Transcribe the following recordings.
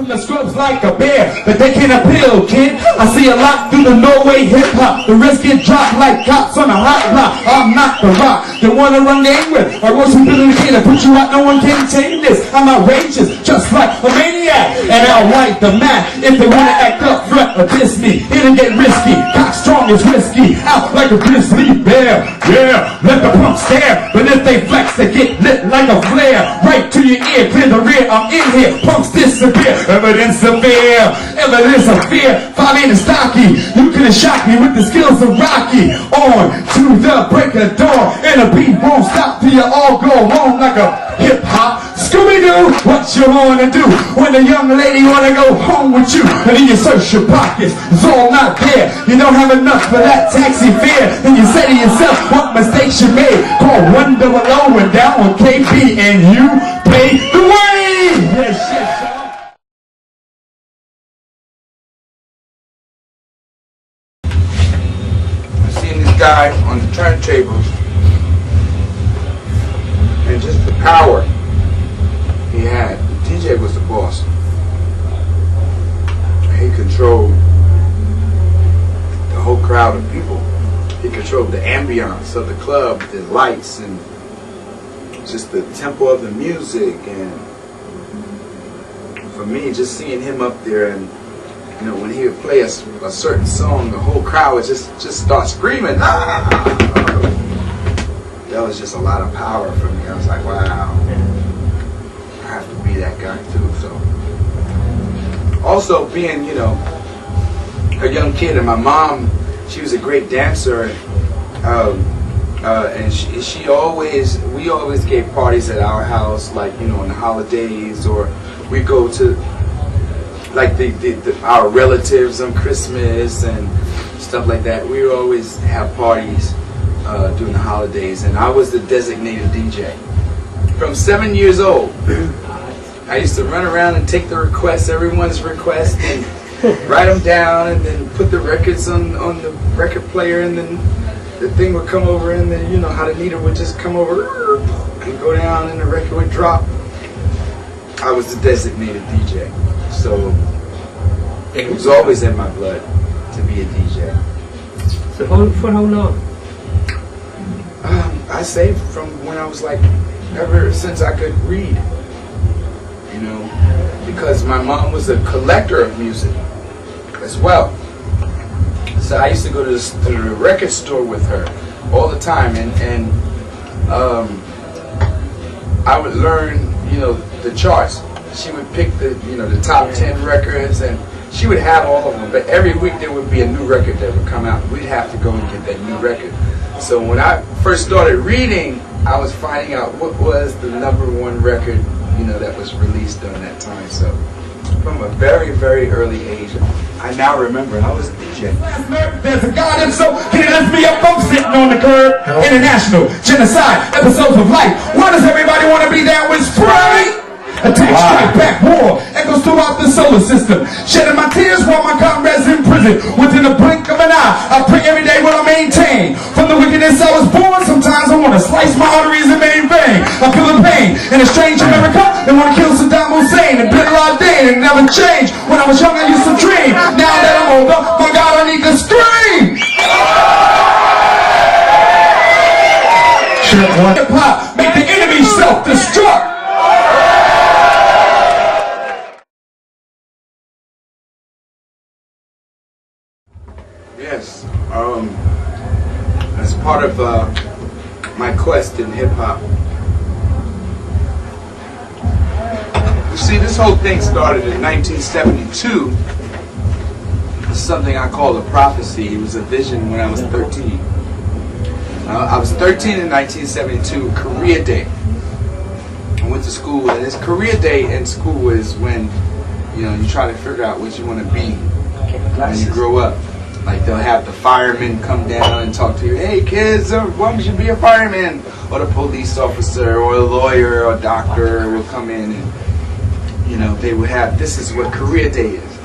from the scrubs like a bear, but they can't appeal, kid. I see a lot through the Norway hip-hop. The rest get dropped like cops on a hot block. I'm not the rock they wanna run game with. I want some billion kid to put you out, no one can tame this. I'm outrageous, just like a maniac. And I'll write the math if they wanna act up front or diss me. It'll get risky, cock strong as whiskey, out like a grizzly bear. Yeah, let the pump stare, but if they flex, they get lit like a flare. Right to your ear, clear the rear, I'm in here. Punks disappear, evidence of fear, evidence of fear. 5 ain't stocky, you could've shot me with the skills of Rocky. On to the break of dawn, and a beat won't stop till you all go home like a hip-hop Scooby-Doo. What you wanna do when a young lady wanna go home with you? And then you search your pockets, it's all not there. You don't have enough for that taxi fare. Then you say to yourself, what mistakes you made? Call 100 and down on KB and you pay the way. Yes, shit. I seen this guy on the turntables, and just the power he had. The DJ was the boss. He controlled the whole crowd of people. He controlled the ambiance of the club, the lights, and just the tempo of the music. And for me, just seeing him up there, and you know, when he would play a certain song, the whole crowd would just start screaming. Ah! That was just a lot of power for me. I was like, wow, I have to be that guy too. So, also being, you know, a young kid, and my mom, she was a great dancer, and we always gave parties at our house, like, you know, on the holidays, or we go to like our relatives on Christmas and stuff like that. We would always have parties during the holidays, and I was the designated DJ. From 7 years old, I used to run around and take the requests, everyone's request, and write them down, and then put the records on the record player, and then the thing would come over, and then, you know, how the needle would just come over and go down, and the record would drop. I was the designated DJ, so it was always in my blood to be a DJ. So for how long? I say from when I was like, ever since I could read, you know, because my mom was a collector of music as well. So I used to go to the record store with her all the time, and I would learn, you know, the charts. She would pick the top 10 records, and she would have all of them. But every week there would be a new record that would come out. We'd have to go and get that new record. So when I first started reading, I was finding out what was the #1 record, you know, that was released during that time. So from a very, very early age, I now remember I was a DJ. There's a God and so he lifts me up, I'm sitting on the curb. International genocide, episodes of life. Why does everybody want to be there with Sprite? Attack, strike back, war echoes throughout the solar system. Shedding my tears while my comrades in prison. Within the blink of an eye, I pray every day will I maintain. From the wickedness I was born, sometimes I want to slice my arteries in main vein. I feel the pain in a strange America. They want to kill Saddam Hussein and Bin Laden. It never changed. When I was young, I used to dream. Now that I'm older, my God, I need to scream. Hip-hop, make the enemy self-destruct. Yes, as part of my quest in hip-hop. You see, this whole thing started in 1972. It's something I call a prophecy. It was a vision when I was 13. I was 13 in 1972, Career Day. I went to school, and this Career Day in school is when, you know, you try to figure out what you want to be when you grow up. Like, they'll have the firemen come down and talk to you. Hey kids, why don't you be a fireman? Or the police officer, or a lawyer, or a doctor will come in, and, you know, they would have, this is what Career Day is.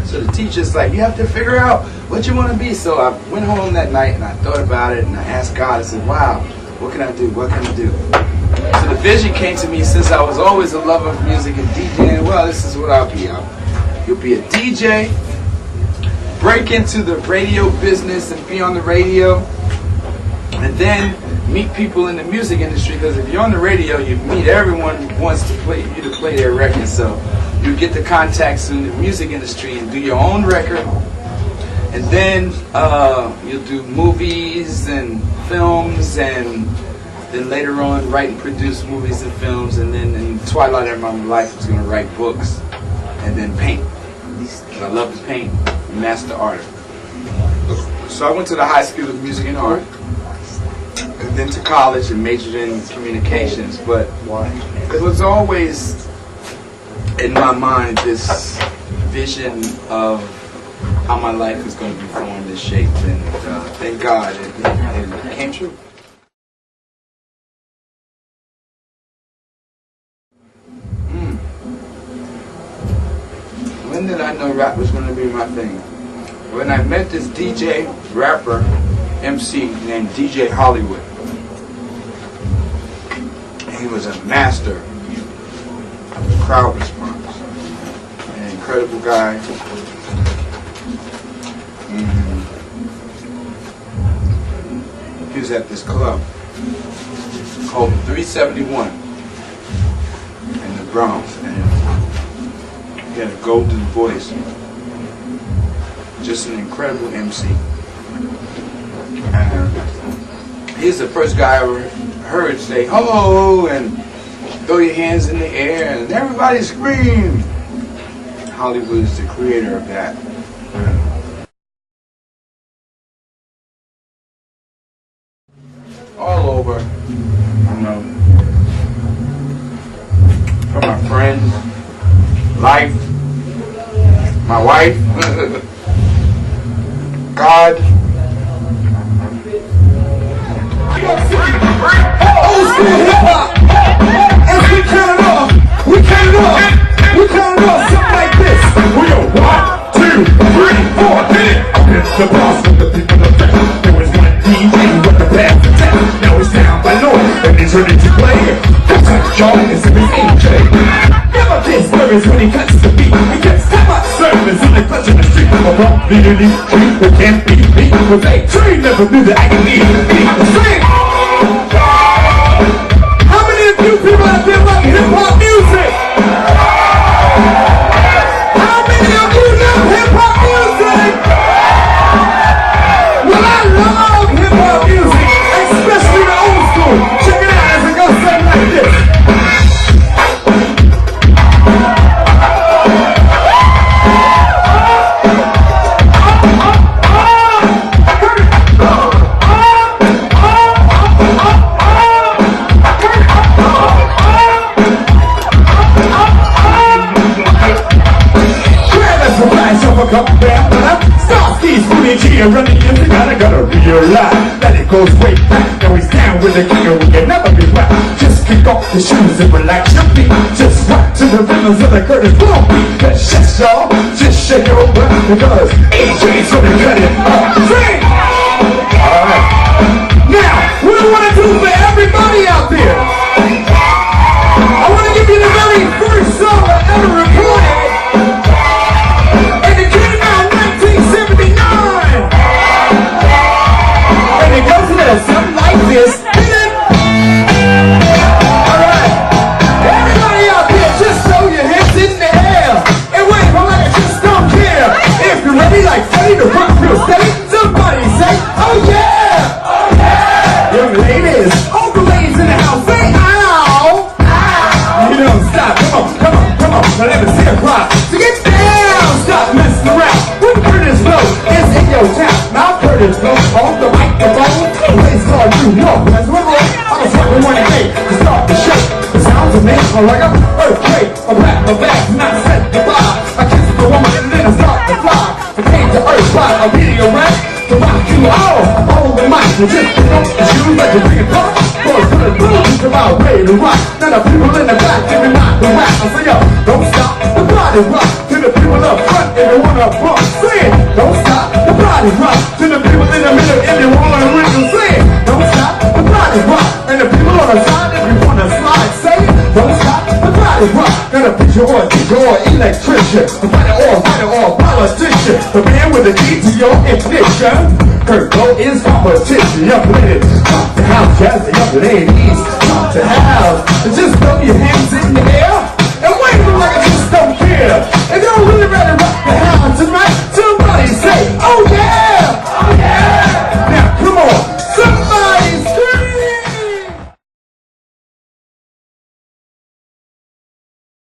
So the teacher's like, you have to figure out what you want to be. So I went home that night and I thought about it, and I asked God, I said, wow, what can I do? What can I do? So the vision came to me since I was always a lover of music and DJing. Well, this is what I'll be. You'll be a DJ, break into the radio business and be on the radio, and then meet people in the music industry, because if you're on the radio, you meet everyone who wants to play you to play their record. So you get the contacts in the music industry and do your own record, and then you'll do movies and films, and then later on write and produce movies and films, and then in the twilight of my life I was going to write books and then paint. I love to paint, master artist. So I went to the High School of Music and Art, and then to college and majored in communications. But it was always in my mind this vision of how my life was going to be formed and shaped, and thank God it came true. When did I know rap was going to be my thing? When I met this DJ, rapper, MC named DJ Hollywood. He was a master of crowd response. An incredible guy. He was at this club called 371 in the Bronx, and he had a golden voice. Just an incredible MC. And he's the first guy I ever heard say hello and throw your hands in the air and everybody scream. Hollywood is the creator of that. All over, you know, from my friends, life, my wife, God. Old school hip hop. As we count it off, something like this. We go 1, 2, 3, 4, hit it. It's the boss of the people of rap. There was one DJ with the band for town. Now he's down by Lord, and he's ready to play it. Y'all is in his AJ. Never gets nervous when he cuts the beat. He gets too much service in the clutch in the street. A won't be in the street, but can't be beat. But they train never knew that I can lead the beat. Sing! How many of you people have been like hip-hop music? How many of you love hip-hop music? Well, I love hip-hop music, especially the old school. Check it out as it goes something like this. Running in the gotta realize that it goes way back. Now he's down with the king and we can never be whacked. Just kick off the shoes and relax your feet. Just rock to the rhythms of the Kurtis beat. Cause yes, y'all, just shake your butt because AJ's gonna cut it up. Sing! Alright. Now, what do I want to do for everybody out there? I want to give you the very first song I ever recorded. Something like this. Hit it! Alright. Everybody out there, just throw your hands in the air. And wave them like I just don't care. If you're ready like Freddy to rock real steady, somebody say, oh yeah! Oh yeah! Young ladies, all the ladies in the house, say ow! Ow! You don't stop. Come on. Now let me see a cry. So get down, stop messing around. When Kurtis blow, it's in your town. Now Kurtis blow off the microphone. Called you know, that's what I was like one day to start the show. The sounds of me are like an earthquake. I rap my back and I set the bar. I kiss the woman and then I start to fly. I came to earth by a video rap to rock you all. Hold the mic and just pick up the shoes like you bring it up. Boys put a boom, it's about ready to rock. Now the people in the back, give me not the rap. I say yo, don't stop, the body rock. To the people up front, if you wanna bump, say it. Don't stop, the body rock. To the people in the middle, if you wanna rhythm, say it. Don't stop, the body rock. And the people on the side, if you wanna solid rock. Got a picture or a teacher or electrician. A fighter or politician. The man with the key to your ignition. Kurt Go is competition. Young ladies, pop the house, jazz the young ladies, pop the house. And just throw your hands in the air.